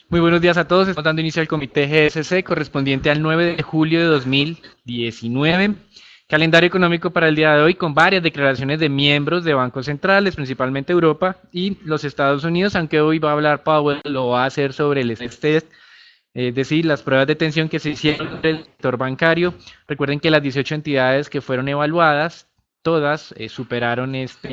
Muy buenos días a todos. Estamos dando inicio al comité GSC correspondiente al 9 de julio de 2019. Calendario económico para el día de hoy con varias declaraciones de miembros de bancos centrales, principalmente Europa y los Estados Unidos, aunque hoy va a hablar Powell, lo va a hacer sobre el stress test, es decir, las pruebas de tensión que se hicieron en el sector bancario. Recuerden que las 18 entidades que fueron evaluadas, todas superaron esta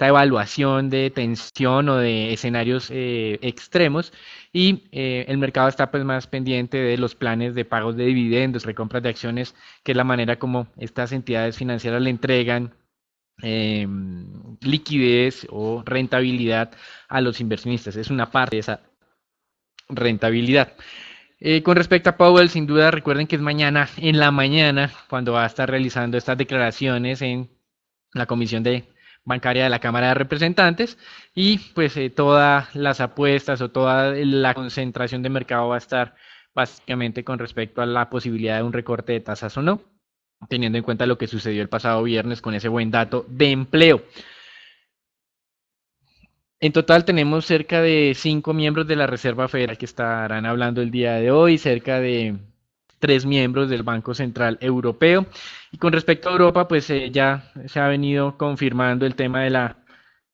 evaluación de tensión o de escenarios extremos y el mercado está pues más pendiente de los planes de pagos de dividendos, recompras de acciones, que es la manera como estas entidades financieras le entregan eh, liquidez o rentabilidad a los inversionistas. Es una parte de esa rentabilidad. Con respecto a Powell, sin duda recuerden que es mañana en la mañana cuando va a estar realizando estas declaraciones en la Comisión de Bancaria de la Cámara de Representantes y pues todas las apuestas o toda la concentración de mercado va a estar básicamente con respecto a la posibilidad de un recorte de tasas o no, teniendo en cuenta lo que sucedió el pasado viernes con ese buen dato de empleo. En total tenemos cerca de 5 miembros de la Reserva Federal que estarán hablando el día de hoy, cerca de 3 miembros del Banco Central Europeo. Y con respecto a Europa, pues ya se ha venido confirmando el tema de la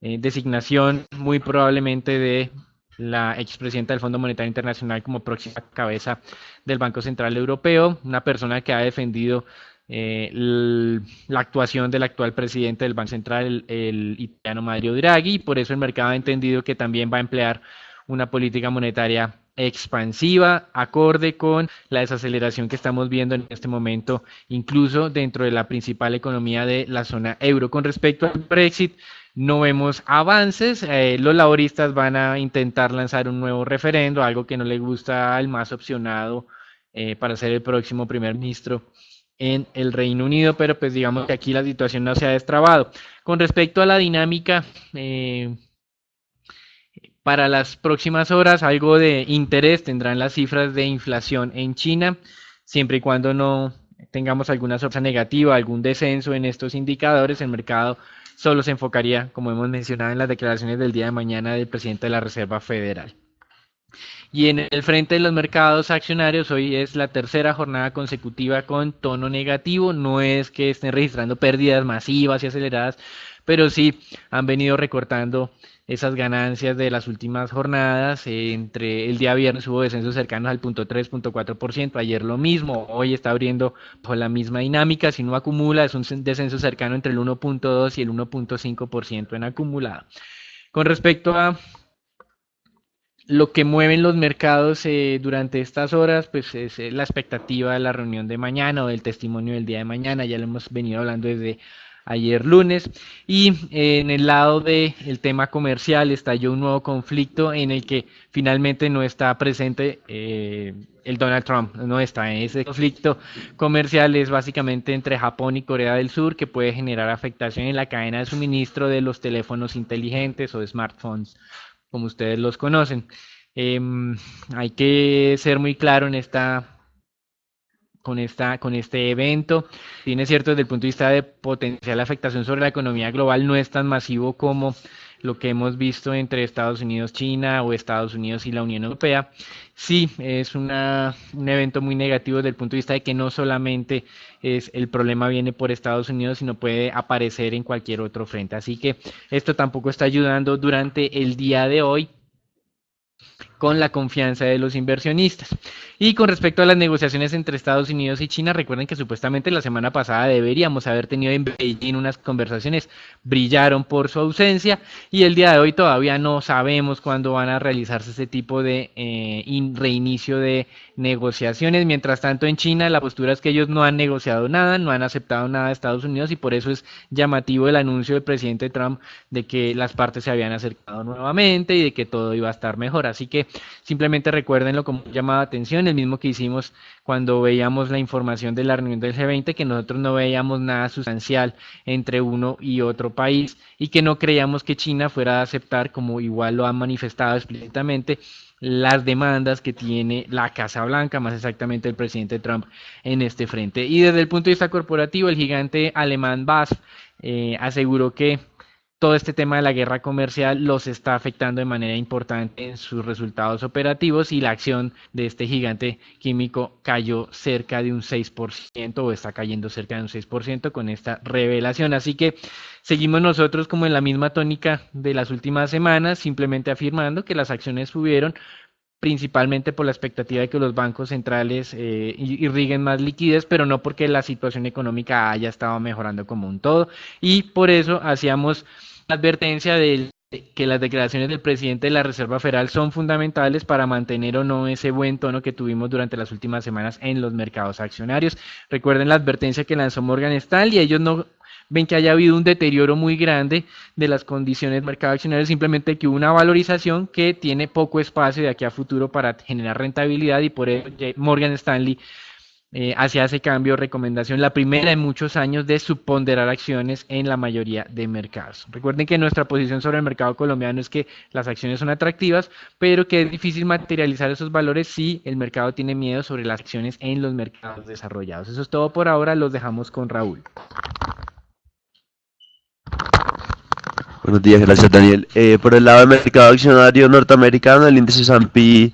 designación muy probablemente de la expresidenta del Fondo Monetario Internacional como próxima cabeza del Banco Central Europeo, una persona que ha defendido la actuación del actual presidente del Banco Central, el italiano Mario Draghi, y por eso el mercado ha entendido que también va a emplear una política monetaria expansiva, acorde con la desaceleración que estamos viendo en este momento, incluso dentro de la principal economía de la zona euro. Con respecto al Brexit, no vemos avances. Los laboristas van a intentar lanzar un nuevo referendo, algo que no le gusta al más opcionado para ser el próximo primer ministro en el Reino Unido, pero pues digamos que aquí la situación no se ha destrabado. Con respecto a la dinámica, para las próximas horas, algo de interés tendrán las cifras de inflación en China, siempre y cuando no tengamos alguna sorpresa negativa, algún descenso en estos indicadores, el mercado solo se enfocaría, como hemos mencionado en las declaraciones del día de mañana del presidente de la Reserva Federal. Y en el frente de los mercados accionarios, hoy es la tercera jornada consecutiva con tono negativo. No es que estén registrando pérdidas masivas y aceleradas, pero sí han venido recortando esas ganancias de las últimas jornadas. Entre el día viernes hubo descensos cercanos al 0.3, 0.4%. Ayer lo mismo. Hoy está abriendo bajo la misma dinámica. Si no acumula, es un descenso cercano entre el 1.2 y el 1.5% en acumulado. Con respecto a lo que mueven los mercados durante estas horas, pues es la expectativa de la reunión de mañana o del testimonio del día de mañana. Ya lo hemos venido hablando desde ayer lunes. Y en el lado del tema comercial estalló un nuevo conflicto en el que finalmente no está presente el Donald Trump, no está en ese conflicto comercial. Es básicamente entre Japón y Corea del Sur, que puede generar afectación en la cadena de suministro de los teléfonos inteligentes o smartphones, como ustedes los conocen. Eh, Hay que ser muy claro en con este evento. Tiene cierto desde el punto de vista de potencial afectación sobre la economía global, no es tan masivo como lo que hemos visto entre Estados Unidos, China o Estados Unidos y la Unión Europea. Sí, es un evento muy negativo desde el punto de vista de que no solamente es el problema viene por Estados Unidos, sino puede aparecer en cualquier otro frente. Así que esto tampoco está ayudando durante el día de hoy con la confianza de los inversionistas. Y con respecto a las negociaciones entre Estados Unidos y China, recuerden que supuestamente la semana pasada deberíamos haber tenido en Beijing unas conversaciones, brillaron por su ausencia y el día de hoy todavía no sabemos cuándo van a realizarse ese tipo de reinicio de negociaciones. Mientras tanto, en China la postura es que ellos no han negociado nada, no han aceptado nada de Estados Unidos y por eso es llamativo el anuncio del presidente Trump de que las partes se habían acercado nuevamente y de que todo iba a estar mejor. Así que simplemente recuérdenlo como llamada de atención, el mismo que hicimos cuando veíamos la información de la reunión del G20, que nosotros no veíamos nada sustancial entre uno y otro país y que no creíamos que China fuera a aceptar, como igual lo han manifestado explícitamente, las demandas que tiene la Casa Blanca, más exactamente el presidente Trump en este frente. Y desde el punto de vista corporativo, el gigante alemán BASF aseguró que todo este tema de la guerra comercial los está afectando de manera importante en sus resultados operativos y la acción de este gigante químico cayó cerca de un 6% o está cayendo cerca de un 6% con esta revelación. Así que seguimos nosotros como en la misma tónica de las últimas semanas, simplemente afirmando que las acciones subieron principalmente por la expectativa de que los bancos centrales irriguen más liquidez, pero no porque la situación económica haya estado mejorando como un todo. Y por eso hacíamos la advertencia de que las declaraciones del presidente de la Reserva Federal son fundamentales para mantener o no ese buen tono que tuvimos durante las últimas semanas en los mercados accionarios. Recuerden la advertencia que lanzó Morgan Stanley, y ellos no ven que haya habido un deterioro muy grande de las condiciones del mercado accionario, simplemente que hubo una valorización que tiene poco espacio de aquí a futuro para generar rentabilidad, y por eso Morgan Stanley hacia ese cambio, recomendación, la primera en muchos años de subponderar acciones en la mayoría de mercados. Recuerden que nuestra posición sobre el mercado colombiano es que las acciones son atractivas, pero que es difícil materializar esos valores si el mercado tiene miedo sobre las acciones en los mercados desarrollados. Eso es todo por ahora, los dejamos con Raúl. Buenos días, gracias Daniel. Por el lado del mercado accionario norteamericano, el índice S&P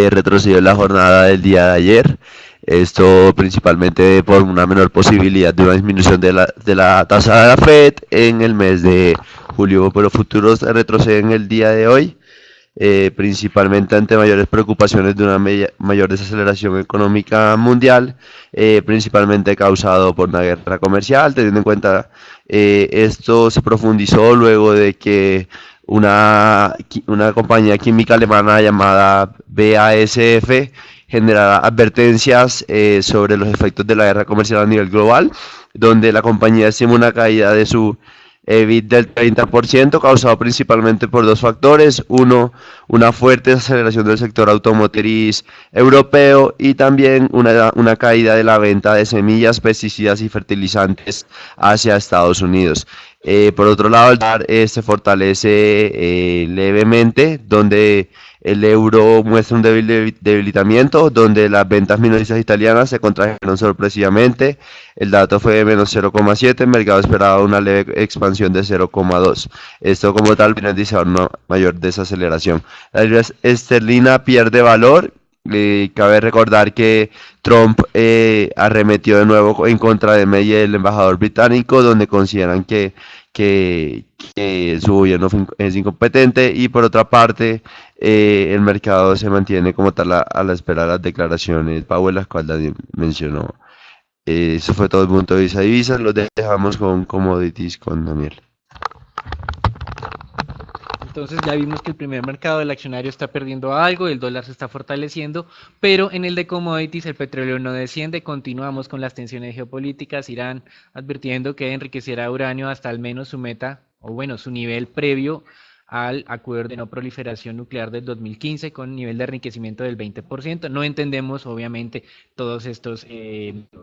retrocedió en la jornada del día de ayer. Esto principalmente por una menor posibilidad de una disminución de la tasa de la Fed en el mes de julio, pero futuros retroceden el día de hoy, principalmente ante mayores preocupaciones de una mayor desaceleración económica mundial, principalmente causado por una guerra comercial, teniendo en cuenta esto se profundizó luego de que una compañía química alemana llamada BASF generara advertencias sobre los efectos de la guerra comercial a nivel global, donde la compañía estima una caída de su EBIT del 30%, causado principalmente por dos factores. Uno, una fuerte aceleración del sector automotriz europeo, y también una caída de la venta de semillas, pesticidas y fertilizantes hacia Estados Unidos. Por otro lado, el dólar se fortalece levemente, donde el euro muestra un debilitamiento, donde las ventas minoristas italianas se contrajeron sorpresivamente. El dato fue de menos 0,7, el mercado esperaba una leve expansión de 0,2. Esto como tal viene a indiciar una mayor desaceleración. La libra esterlina pierde valor. Cabe recordar que Trump arremetió de nuevo en contra de May, el embajador británico, donde consideran que su gobierno es incompetente, y por otra parte el mercado se mantiene como tal a la espera de las declaraciones Powell, las cuales Daniel mencionó. Eso fue todo el punto de vista de divisas. Los dejamos con commodities con Daniel. Entonces ya vimos que el primer mercado del accionario está perdiendo algo, el dólar se está fortaleciendo, pero en el de commodities el petróleo no desciende. Continuamos con las tensiones geopolíticas. Irán advirtiendo que enriquecerá uranio hasta al menos su meta, o bueno, su nivel previo al acuerdo de no proliferación nuclear del 2015 con nivel de enriquecimiento del 20%. No entendemos obviamente todos estos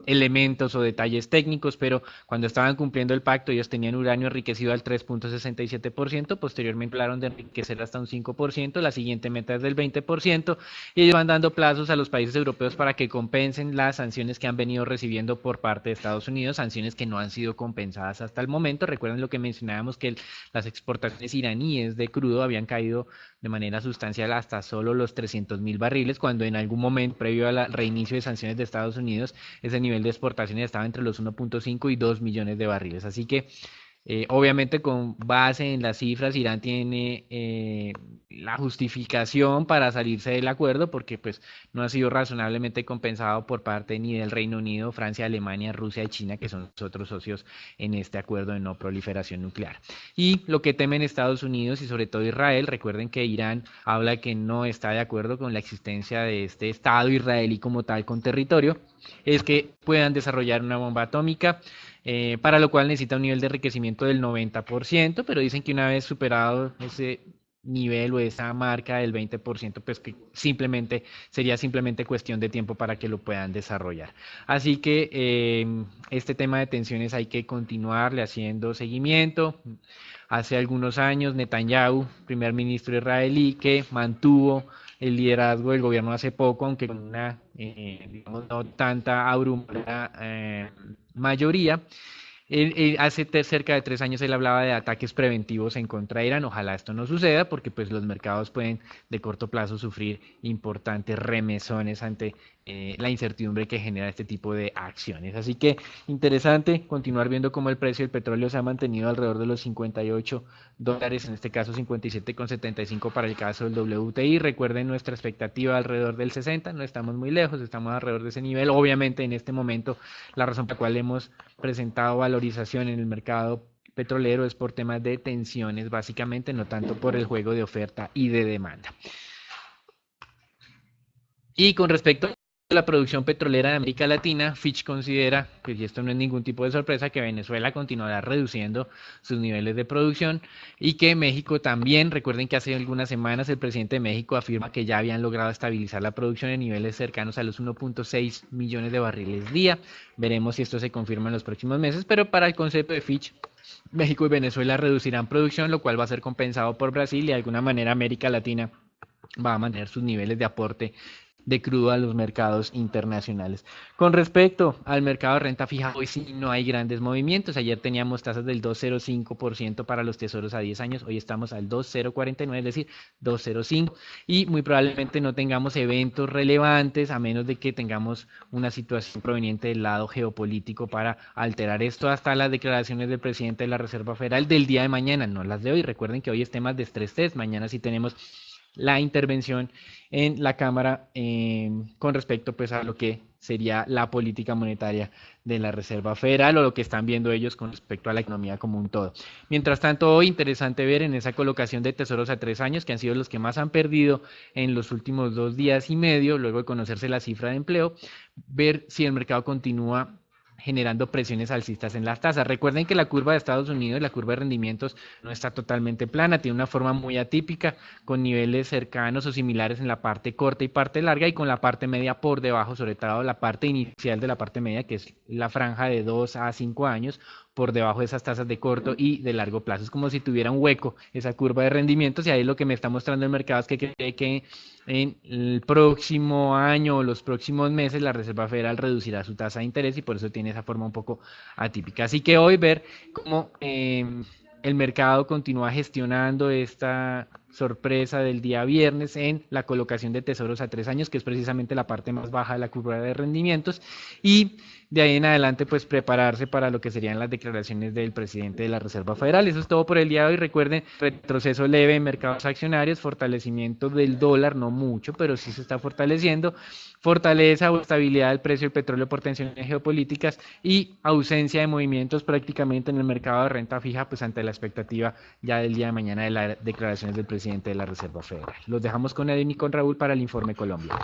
elementos o detalles técnicos, pero cuando estaban cumpliendo el pacto ellos tenían uranio enriquecido al 3.67%, posteriormente hablaron de enriquecer hasta un 5%, la siguiente meta es del 20%, y ellos van dando plazos a los países europeos para que compensen las sanciones que han venido recibiendo por parte de Estados Unidos, sanciones que no han sido compensadas hasta el momento. Recuerden lo que mencionábamos, que las exportaciones iraníes de crudo habían caído de manera sustancial hasta solo los 300.000 barriles, cuando en algún momento previo al reinicio de sanciones de Estados Unidos ese nivel de exportaciones estaba entre los 1.5 y 2 millones de barriles. Así que obviamente con base en las cifras Irán tiene la justificación para salirse del acuerdo, porque pues no ha sido razonablemente compensado por parte ni del Reino Unido, Francia, Alemania, Rusia y China, que son los otros socios en este acuerdo de no proliferación nuclear. Y lo que temen Estados Unidos y sobre todo Israel, recuerden que Irán habla que no está de acuerdo con la existencia de este Estado israelí como tal con territorio, es que puedan desarrollar una bomba atómica, para lo cual necesita un nivel de enriquecimiento del 90%, pero dicen que una vez superado ese nivel o esa marca del 20%, pues que sería simplemente cuestión de tiempo para que lo puedan desarrollar. Así que este tema de tensiones hay que continuarle haciendo seguimiento. Hace algunos años Netanyahu, primer ministro israelí, que mantuvo el liderazgo del gobierno hace poco, aunque con una, digamos, no tanta abrumadora mayoría, Hace cerca de 3 años él hablaba de ataques preventivos en contra de Irán. Ojalá esto no suceda porque pues los mercados pueden de corto plazo sufrir importantes remesones ante la incertidumbre que genera este tipo de acciones. Así que interesante continuar viendo cómo el precio del petróleo se ha mantenido alrededor de los $58, en este caso 57,75 para el caso del WTI. Recuerden nuestra expectativa alrededor del 60, no estamos muy lejos, estamos alrededor de ese nivel. Obviamente en este momento la razón por la cual hemos presentado valorización en el mercado petrolero es por temas de tensiones, básicamente, no tanto por el juego de oferta y de demanda. Y con respecto a la producción petrolera de América Latina, Fitch considera, pues, y esto no es ningún tipo de sorpresa, que Venezuela continuará reduciendo sus niveles de producción y que México también. Recuerden que hace algunas semanas el presidente de México afirma que ya habían logrado estabilizar la producción en niveles cercanos a los 1.6 millones de barriles día. Veremos si esto se confirma en los próximos meses, pero para el concepto de Fitch, México y Venezuela reducirán producción, lo cual va a ser compensado por Brasil y de alguna manera América Latina va a mantener sus niveles de aporte de crudo a los mercados internacionales. Con respecto al mercado de renta fija, hoy sí no hay grandes movimientos. Ayer teníamos tasas del 2,05% para los tesoros a 10 años, hoy estamos al 2,049, es decir, 2,05, y muy probablemente no tengamos eventos relevantes a menos de que tengamos una situación proveniente del lado geopolítico para alterar esto, hasta las declaraciones del presidente de la Reserva Federal del día de mañana, no las de hoy. Recuerden que hoy es temas de estrés test, mañana sí tenemos la intervención en la Cámara con respecto pues a lo que sería la política monetaria de la Reserva Federal o lo que están viendo ellos con respecto a la economía como un todo. Mientras tanto, hoy interesante ver en esa colocación de tesoros a 3 años, que han sido los que más han perdido en los últimos 2 días y medio, luego de conocerse la cifra de empleo, ver si el mercado continúa generando presiones alcistas en las tasas. Recuerden que la curva de Estados Unidos, la curva de rendimientos, no está totalmente plana, tiene una forma muy atípica, con niveles cercanos o similares en la parte corta y parte larga, y con la parte media por debajo, sobre todo la parte inicial de la parte media, que es la franja de 2 a 5 años, por debajo de esas tasas de corto y de largo plazo. Es como si tuviera un hueco esa curva de rendimientos, y ahí lo que me está mostrando el mercado es que cree que en el próximo año o los próximos meses la Reserva Federal reducirá su tasa de interés y por eso tiene esa forma un poco atípica. Así que hoy ver cómo el mercado continúa gestionando esta sorpresa del día viernes en la colocación de tesoros a 3 años, que es precisamente la parte más baja de la curva de rendimientos, y de ahí en adelante pues prepararse para lo que serían las declaraciones del presidente de la Reserva Federal. Eso es todo por el día de hoy. Recuerden, retroceso leve en mercados accionarios, fortalecimiento del dólar, no mucho, pero sí se está fortaleciendo, fortaleza o estabilidad del precio del petróleo por tensiones geopolíticas y ausencia de movimientos prácticamente en el mercado de renta fija, pues ante la expectativa ya del día de mañana de las declaraciones del presidente de la Reserva Federal. Los dejamos con Edwin y con Raúl para el Informe Colombia.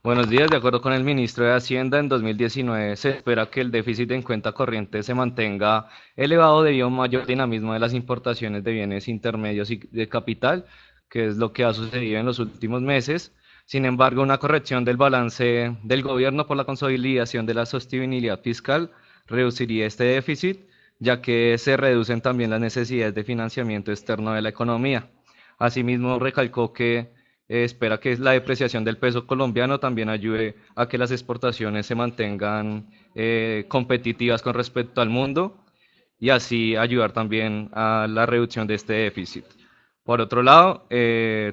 Buenos días. De acuerdo con el ministro de Hacienda, en 2019 se espera que el déficit en cuenta corriente se mantenga elevado debido a un mayor dinamismo de las importaciones de bienes intermedios y de capital, que es lo que ha sucedido en los últimos meses. Sin embargo, una corrección del balance del gobierno por la consolidación de la sostenibilidad fiscal reduciría este déficit, ya que se reducen también las necesidades de financiamiento externo de la economía. Asimismo, recalcó que espera que la depreciación del peso colombiano también ayude a que las exportaciones se mantengan competitivas con respecto al mundo y así ayudar también a la reducción de este déficit. Por otro lado,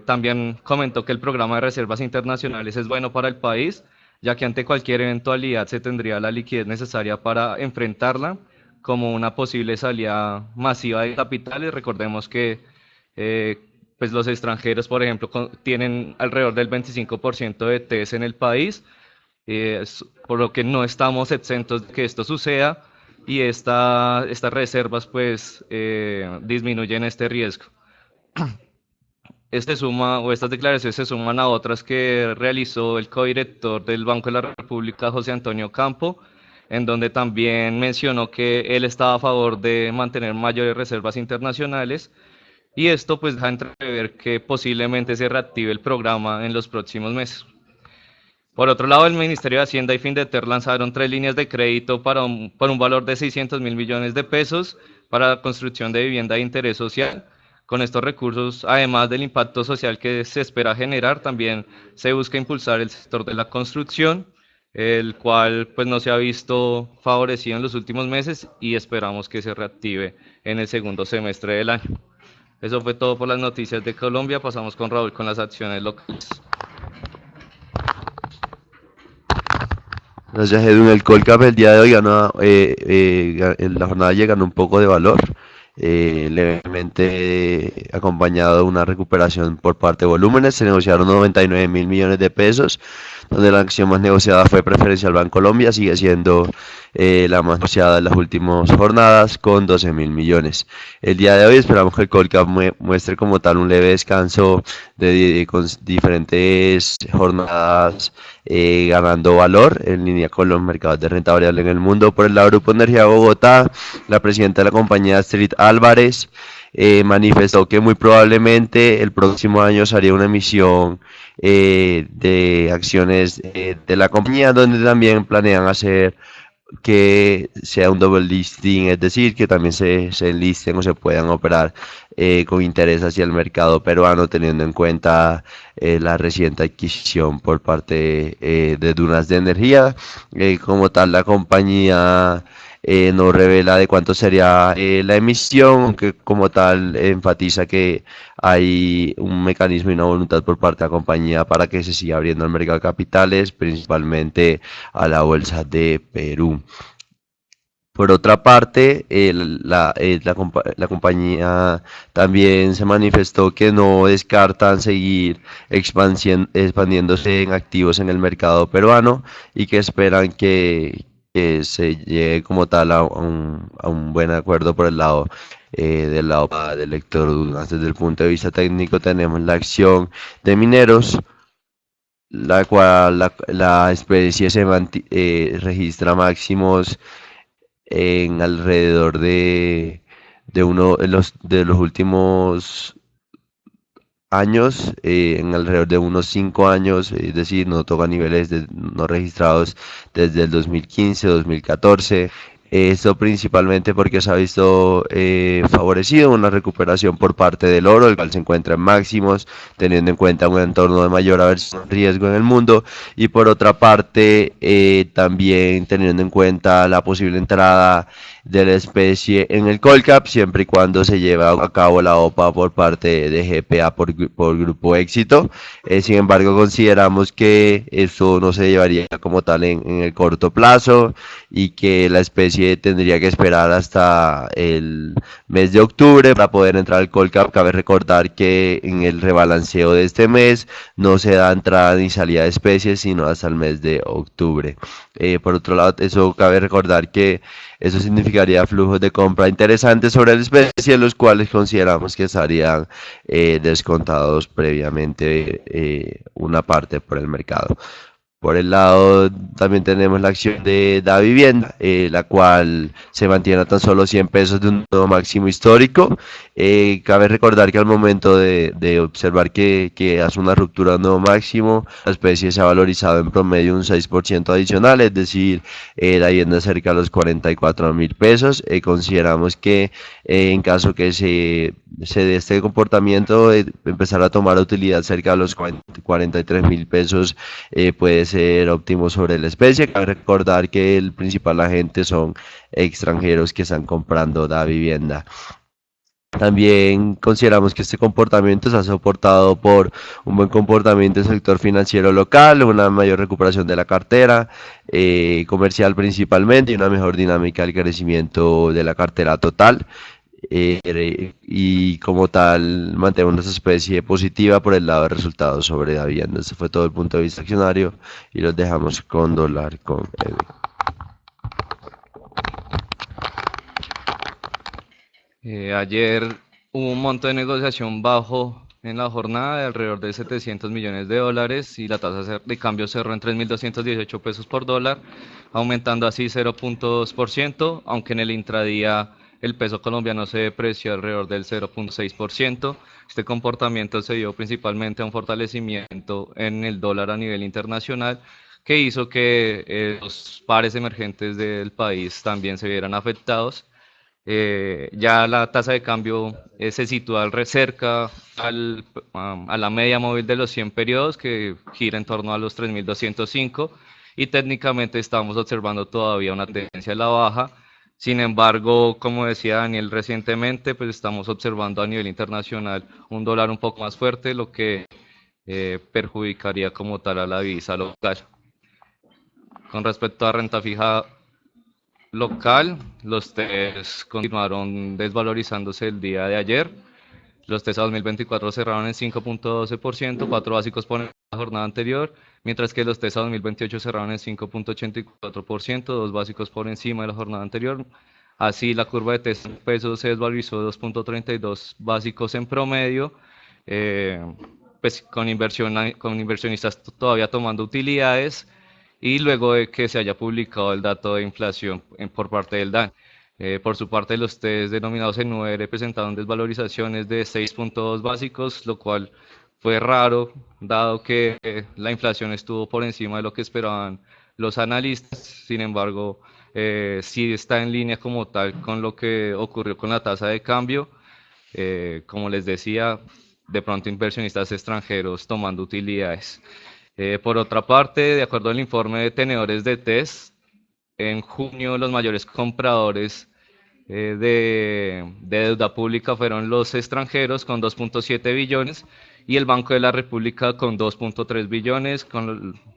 también comentó que el programa de reservas internacionales es bueno para el país, ya que ante cualquier eventualidad se tendría la liquidez necesaria para enfrentarla, como una posible salida masiva de capitales. Recordemos que pues los extranjeros, por ejemplo, tienen alrededor del 25% de TES en el país, por lo que no estamos exentos de que esto suceda, y estas reservas pues disminuyen este riesgo. Estas declaraciones se suman a otras que realizó el codirector del Banco de la República, José Antonio Campo, en donde también mencionó que él estaba a favor de mantener mayores reservas internacionales, y esto pues deja entrever que posiblemente se reactive el programa en los próximos meses. Por otro lado, el Ministerio de Hacienda y Findeter lanzaron 3 líneas de crédito por un valor de 600.000 millones de pesos para la construcción de vivienda de interés social. Con estos recursos, además del impacto social que se espera generar, también se busca impulsar el sector de la construcción el cual pues no se ha visto favorecido en los últimos meses y esperamos que se reactive en el segundo semestre del año. Eso fue todo por las noticias de Colombia. Pasamos con Raúl con las acciones locales. Gracias, Edwin. El Colcap el día de hoy ganó, en la jornada llega ganó un poco de valor, levemente acompañado de una recuperación por parte de volúmenes. Se negociaron 99.000 millones de pesos, donde la acción más negociada fue Preferencial Bancolombia, sigue siendo la más negociada en las últimas jornadas con 12.000 millones. El día de hoy esperamos que el Colcap muestre como tal un leve descanso con diferentes jornadas ganando valor en línea con los mercados de renta variable en el mundo. Por el lado del Grupo Energía Bogotá, la presidenta de la compañía Astrid Álvarez manifestó que muy probablemente el próximo año se haría una emisión de acciones de la compañía, donde también planean hacer que sea un double listing, es decir, que también se listen o se puedan operar con interés hacia el mercado peruano, teniendo en cuenta la reciente adquisición por parte de Dunas de Energía. Como tal, la compañía no revela de cuánto sería la emisión, aunque como tal enfatiza que hay un mecanismo y una voluntad por parte de la compañía para que se siga abriendo el mercado de capitales, principalmente a la bolsa de Perú. Por otra parte, la compañía también se manifestó que no descartan seguir expandiéndose en activos en el mercado peruano y que esperan que se llegue como tal a un buen acuerdo por el lado del lado del lector Dunas. Desde el punto de vista técnico tenemos la acción de mineros, la cual la especie registra máximos en alrededor de uno de los últimos años, en alrededor de unos 5 años, es decir, no toca niveles no registrados desde el 2015-2014. Esto principalmente porque se ha visto favorecido una recuperación por parte del oro, el cual se encuentra en máximos, teniendo en cuenta un entorno de mayor aversión riesgo en el mundo, y por otra parte también teniendo en cuenta la posible entrada de la especie en el Colcap, siempre y cuando se lleve a cabo la OPA por parte de GPA por Grupo Éxito. Sin embargo, consideramos que esto no se llevaría como tal en el corto plazo y que la especie tendría que esperar hasta el mes de octubre para poder entrar al Colcap. Cabe recordar que en el rebalanceo de este mes no se da entrada ni salida de especies, sino hasta el mes de octubre. Por otro lado, eso cabe recordar que eso significaría flujos de compra interesantes sobre la especie, los cuales consideramos que estarían descontados previamente una parte por el mercado. Por el lado también tenemos la acción de Davivienda, la cual se mantiene a tan solo 100 pesos de un nuevo máximo histórico. Cabe recordar que al momento de observar que hace una ruptura de un nuevo máximo, la especie se ha valorizado en promedio un 6% adicional, es decir, la vivienda cerca de los 44.000 pesos. Consideramos que en caso que se dé este comportamiento, empezar a tomar utilidad cerca de los 43.000 pesos puede ser óptimo sobre la especie. Cabe recordar que el principal agente son extranjeros que están comprando la vivienda. También consideramos que este comportamiento se ha soportado por un buen comportamiento del sector financiero local, una mayor recuperación de la cartera comercial principalmente y una mejor dinámica del crecimiento de la cartera total. Y como tal mantenemos nuestra especie positiva por el lado de resultados sobre la vivienda. Este fue todo el punto de vista accionario y los dejamos con dólar con Edwin. Ayer hubo un monto de negociación bajo en la jornada de alrededor de 700 millones de dólares y la tasa de cambio cerró en 3.218 pesos por dólar, aumentando así 0.2%, aunque en el intradía el peso colombiano se depreció alrededor del 0.6%. Este comportamiento se dio principalmente a un fortalecimiento en el dólar a nivel internacional, que hizo que los pares emergentes del país también se vieran afectados. Ya la tasa de cambio se sitúa cerca a la media móvil de los 100 periodos, que gira en torno a los 3.205, y técnicamente estamos observando todavía una tendencia a la baja. Sin embargo, como decía Daniel recientemente, pues estamos observando a nivel internacional un dólar un poco más fuerte, lo que perjudicaría como tal a la divisa local. Con respecto a renta fija local, los TES continuaron desvalorizándose el día de ayer. Los TES a 2024 cerraron en 5.12%, 4 básicos por la jornada anterior, mientras que los TES a 2028 cerraron en 5.84%, 2 básicos por encima de la jornada anterior. Así, la curva de TES en pesos se desvalorizó 2.32 básicos en promedio, eh, pues con inversionistas todavía tomando utilidades y luego de que se haya publicado el dato de inflación por parte del DAN. Por su parte, los test denominados en UR presentaron desvalorizaciones de 6 puntos básicos, lo cual fue raro, dado que la inflación estuvo por encima de lo que esperaban los analistas. Sin embargo, sí está en línea como tal con lo que ocurrió con la tasa de cambio. Como les decía, de pronto inversionistas extranjeros tomando utilidades. Por otra parte, de acuerdo al informe de tenedores de test, en junio los mayores compradores de deuda pública fueron los extranjeros con 2.7 billones y el Banco de la República con 2.3 billones.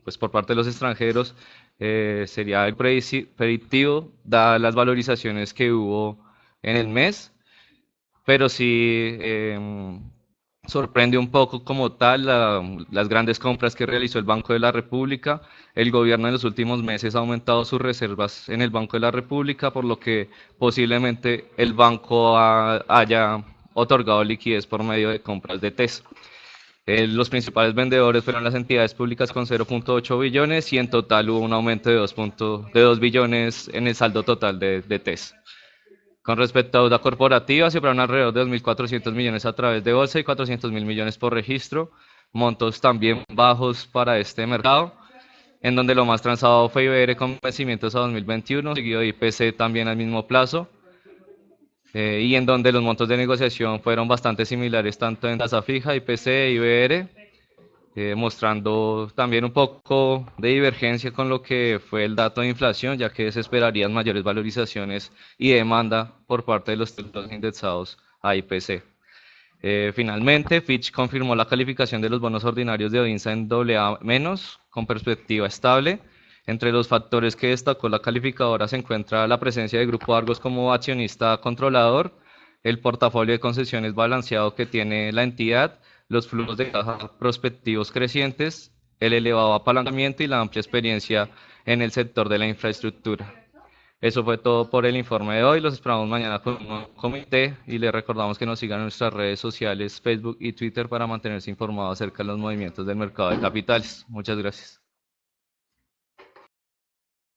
Pues por parte de los extranjeros sería el predictivo, dadas las valorizaciones que hubo en el mes, pero sí sorprende un poco como tal las grandes compras que realizó el Banco de la República. El gobierno en los últimos meses ha aumentado sus reservas en el Banco de la República, por lo que posiblemente el banco haya otorgado liquidez por medio de compras de TES. Los principales vendedores fueron las entidades públicas con 0.8 billones y en total hubo un aumento de 2 billones en el saldo total de TES. Con respecto a deuda corporativa, se operaron alrededor de 2.400 millones a través de bolsa y 400.000 millones por registro, montos también bajos para este mercado, en donde lo más transado fue IBR con vencimientos a 2021, seguido de IPC también al mismo plazo, y en donde los montos de negociación fueron bastante similares tanto en tasa fija, IPC e IBR, mostrando también un poco de divergencia con lo que fue el dato de inflación, ya que se esperarían mayores valorizaciones y demanda por parte de los títulos indexados a IPC. Finalmente, Fitch confirmó la calificación de los bonos ordinarios de Odinsa en AA- con perspectiva estable. Entre los factores que destacó la calificadora se encuentra la presencia de Grupo Argos como accionista controlador, el portafolio de concesiones balanceado que tiene la entidad, los flujos de caja prospectivos crecientes, el elevado apalancamiento y la amplia experiencia en el sector de la infraestructura. Eso fue todo por el informe de hoy. Los esperamos mañana con un nuevo comité y les recordamos que nos sigan en nuestras redes sociales, Facebook y Twitter para mantenerse informados acerca de los movimientos del mercado de capitales. Muchas gracias.